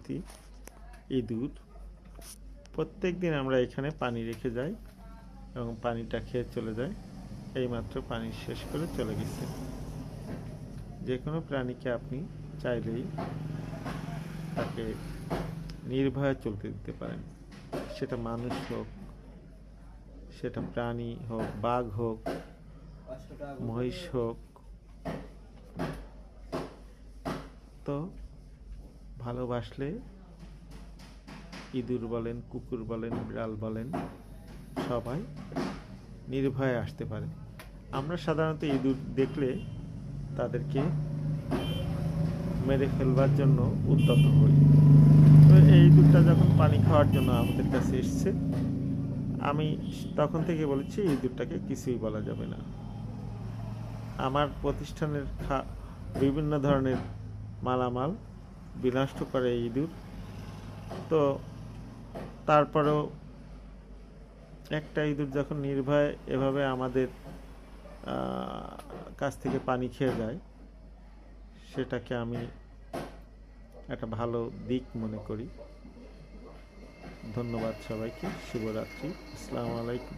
প্রভৃতি ইঁদুর প্রত্যেক দিন আমরা এখানে পানি রেখে যাই এবং পানিটা খেয়ে চলে যায়। এইমাত্র পানি শেষ করে চলে গেছে। যে কোনো প্রাণীকে আপনি চাইলেই তাকে নির্ভয়ে চলতে দিতে পারেন, সেটা মানুষ হোক, সেটা প্রাণী হোক, বাঘ হোক, মহিষ হোক। তো ভালোবাসলে ইঁদুর বলেন, কুকুর বলেন, বিড়াল বলেন, সবাই নির্ভয়ে আসতে পারে। আমরা সাধারণত ইঁদুর দেখলে তাদেরকে মেরে ফেলবার জন্য উদ্যত হই। তো এই ইঁদুরটা যখন পানি খাওয়ার জন্য আমাদের কাছে এসছে, আমি তখন থেকে বলেছি ইঁদুরটাকে কিছুই বলা যাবে না। আমার প্রতিষ্ঠানের বিভিন্ন ধরনের মালামাল বিনষ্ট করে এই ইঁদুর। তো তারপরেও একটা ইঁদুর যখন নির্ভয়ে এভাবে আমাদের কাছ থেকে পানি খেয়ে যায়, সেটাকে আমি একটা ভালো দিক মনে করি। ধন্যবাদ সবাইকে। শুভরাত্রি। আসসালামু আলাইকুম।